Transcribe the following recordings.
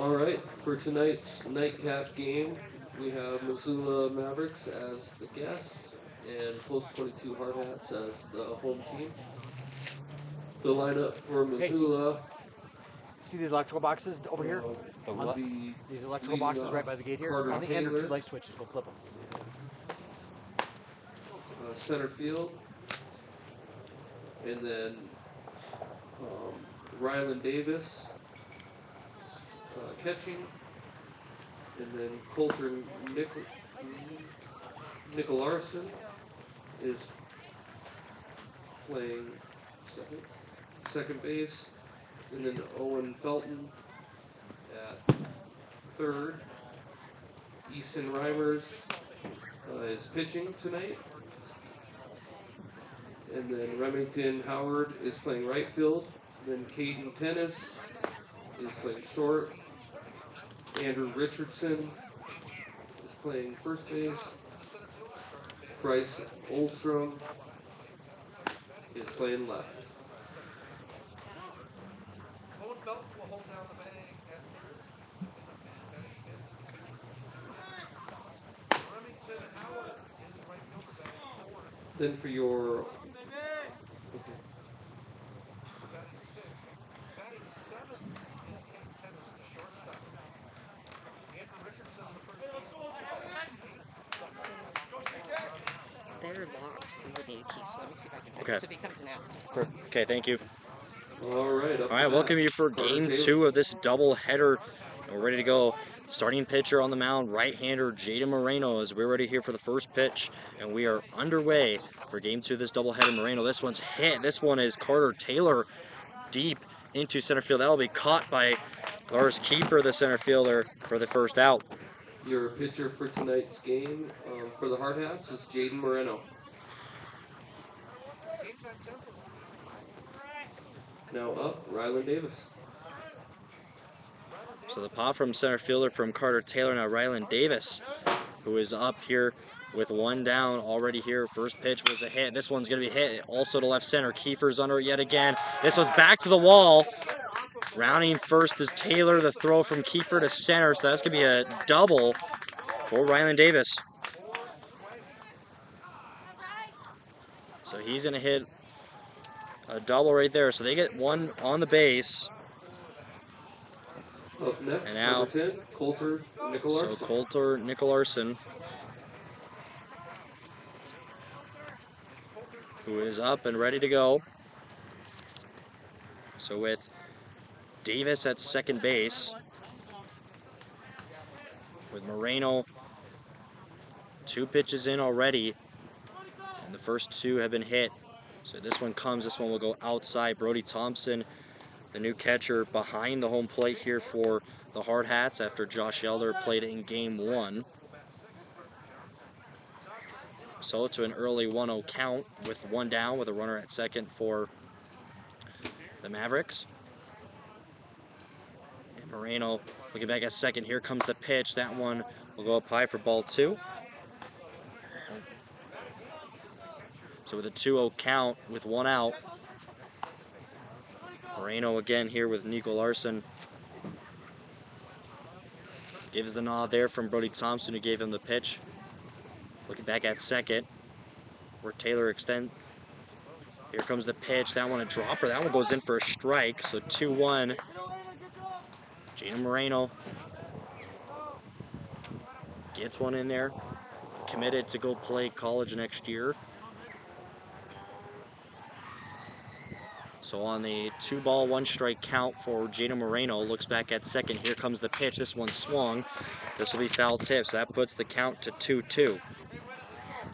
All right, for tonight's nightcap game, we have Missoula Mavericks as the guests and Post 22 Hardhats as the home team. The lineup for Hey, Missoula see these electrical boxes over here? The will what? be These electrical leading boxes right off by the gate here? Carter On the end are two Taylor, light switches. Go flip them. center field, and then Rylan Davis catching, and then Coulter Nicolarson is playing second base, and then Owen Felton at third. Easton Reimers is pitching tonight, and then Remington Howard is playing right field. Then Caden Tennis is playing short. Andrew Richardson is playing first base. Bryce Olstrom is playing left. Then for your They're locked. We would need a key, so let me see if I can find Okay. it. So if he comes and asks, just Okay, thank you. all right. All right, welcome you for game 2 of this double header. And we're ready to go. Starting pitcher on the mound, right-hander Jaden Moreno, as we're ready here for the first pitch, and we are underway for game 2 of this double header. Moreno, this one's hit. This one is Carter Taylor deep into center field. That'll be caught by Lars Kiefer, the center fielder, for the first out. Your pitcher for tonight's game for the Hardhats is Jaden Moreno. Now up, Rylan Davis. So the pop from center fielder from Carter Taylor. Now Rylan Davis, who is up here with one down already here. First pitch was a hit. This one's going to be hit also to left center. Kiefer's under it yet again. This one's back to the wall. Rounding first is Taylor. The throw from Kiefer to center. So that's going to be a double for Rylan Davis. So he's going to hit a double right there. So they get one on the base. Up next, And now, number 10, Coulter Nicolarson. So Coulter Nicolarson, who is up and ready to go. So with Davis at second base, with Moreno 2 pitches in already, and the first 2 have been hit. So this one will go outside. Brody Thompson, the new catcher, behind the home plate here for the Hardhats after Josh Elder played in game 1. So to an early 1-0 count with one down with a runner at second for the Mavericks. And Moreno looking back at second. Here comes the pitch. That one will go up high for ball 2. So with a 2-0 count with one out, Moreno again here with Nicolarson. Gives the nod there from Brody Thompson, who gave him the pitch. Looking back at second, where Taylor extends. Here comes the pitch. That one a dropper. That one goes in for a strike. So 2-1. Jaden Moreno gets one in there. Committed to go play college next year. So on the 2-ball, 1-strike count for Jaden Moreno, looks back at second. Here comes the pitch. This one swung. This will be foul tip, so that puts the count to 2-2.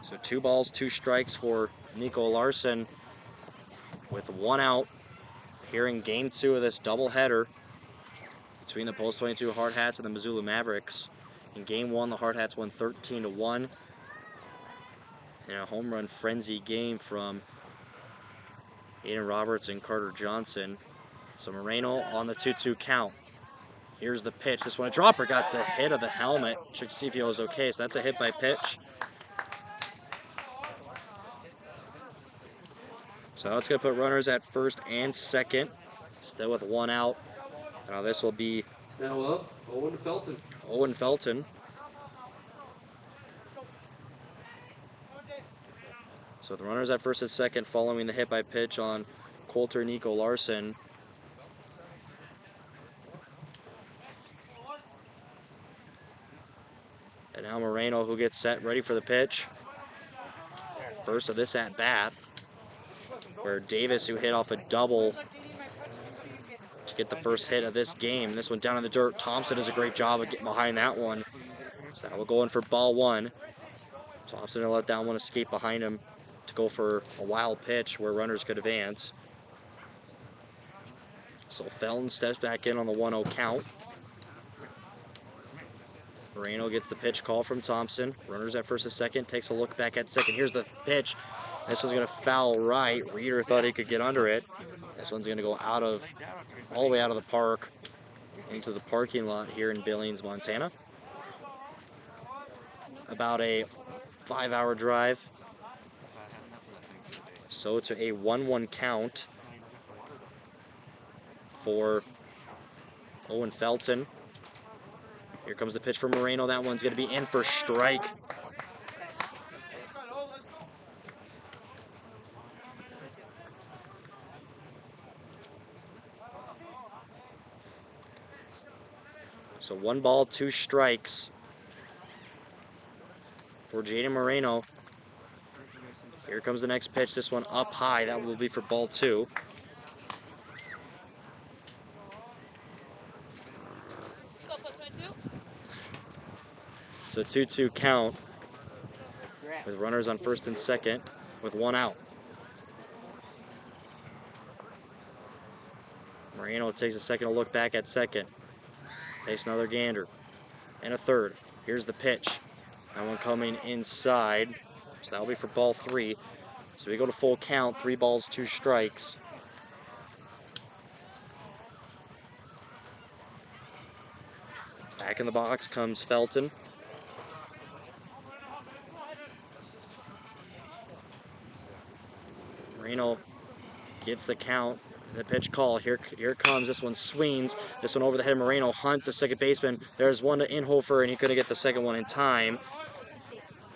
So 2 balls, 2 strikes for Nicolarson with one out here in game 2 of this doubleheader between the Post 22 Hardhats and the Missoula Mavericks. In game 1, the Hardhats won 13-1 in a home run frenzy game from Aiden Roberts and Carter Johnson. So Moreno on the 2-2 count. Here's the pitch. This one a dropper, got the hit of the helmet. Check to see if he was okay. So that's a hit by pitch. So it's going to put runners at first and second, still with one out. Now this will be Now up, Owen Felton. Owen Felton. So the runners at first and second following the hit by pitch on Coulter Nico Larson. And now Moreno, who gets set, ready for the pitch. First of this at bat, where Davis, who hit off a double to get the first hit of this game. This one down in the dirt. Thompson does a great job of getting behind that one. So that will go in for ball one. Thompson will let that one escape behind him to go for a wild pitch where runners could advance. So Felton steps back in on the 1-0 count. Moreno gets the pitch call from Thompson. Runners at first and second, takes a look back at second. Here's the pitch. This one's going to foul right. Reeder thought he could get under it. This one's going to go all the way out of the park into the parking lot here in Billings, Montana. About a 5-hour drive. So it's a 1-1 count for Owen Felton. Here comes the pitch for Moreno. That one's going to be in for strike. So 1 ball, 2 strikes for Jaden Moreno. Here comes the next pitch. This one up high. That will be for ball 2. So 2-2 count with runners on first and second with 1 out. Moreno takes a second to look back at second. Takes another gander and a third. Here's the pitch. That one coming inside. So that'll be for ball 3. So we go to full count, 3 balls, 2 strikes. Back in the box comes Felton. Moreno gets the count. The pitch call. Here it comes. This one swings. This one over the head of Moreno. Hunt, the second baseman. There's one to Inhofer, and he couldn't get the second one in time.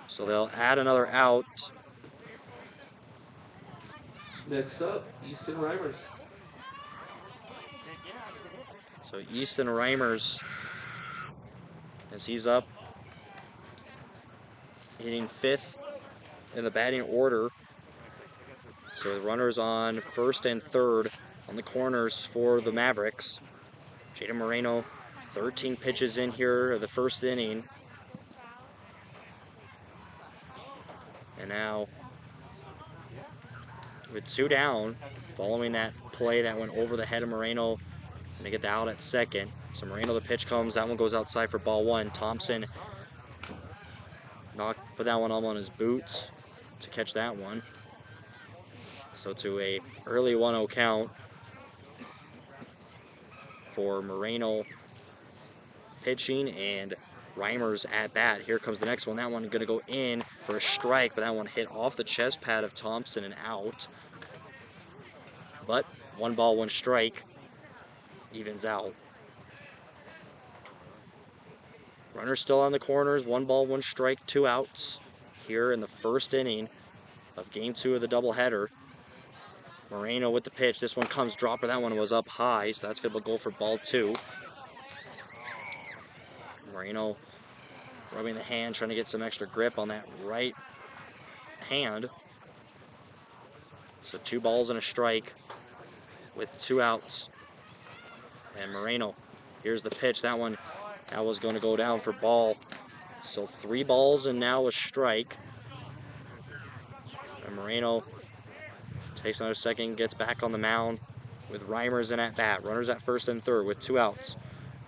So they'll add another out. Next up, Easton Reimers. So Easton Reimers, as he's up, hitting 5th in the batting order. So the runners on first and third on the corners for the Mavericks. Jaden Moreno, 13 pitches in here of the first inning. And now, with 2 down, following that play that went over the head of Moreno, and they get the out at second. So Moreno, the pitch comes. That one goes outside for ball 1. Thompson put that one on his boots to catch that one. So to a early 1-0 count for Moreno pitching and Reimers at bat. Here comes the next one. That one going to go in for a strike, but that one hit off the chest pad of Thompson and out. But 1 ball, 1 strike evens out. Runners still on the corners. 1 ball, 1 strike, 2 outs here in the first inning of game 2 of the doubleheader. Moreno with the pitch. This one comes dropper. That one was up high, so that's going to go for ball 2. Moreno rubbing the hand, trying to get some extra grip on that right hand. So 2 balls and a strike with 2 outs. And Moreno, here's the pitch. That was going to go down for ball. So 3 balls and now a strike. And Moreno takes another second, gets back on the mound with Reimers in at bat. Runners at first and third with 2 outs.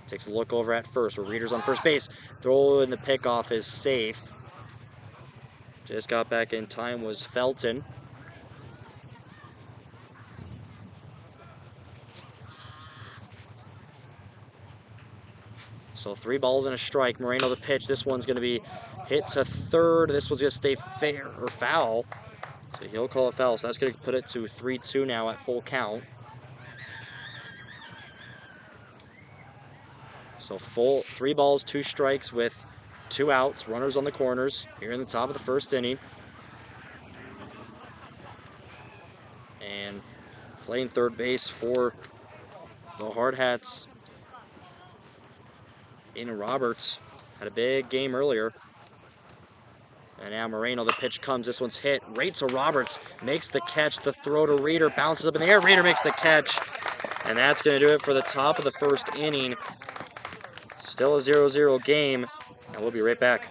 Takes a look over at first where Reeder's on first base. Throw in the pickoff is safe. Just got back in time was Felton. So 3 balls and a strike. Moreno the pitch. This one's going to be hit to third. This one's going to stay fair or foul. So he'll call it foul. So that's going to put it to 3-2 now at full count. So full 3 balls, 2 strikes with 2 outs, runners on the corners here in the top of the first inning. And playing third base for the Hardhats, Aiden Roberts had a big game earlier. And now Moreno, the pitch comes, this one's hit, right to Roberts, makes the catch, the throw to Reeder, bounces up in the air, Reeder makes the catch. And that's going to do it for the top of the first inning. Still a 0-0 game, and we'll be right back.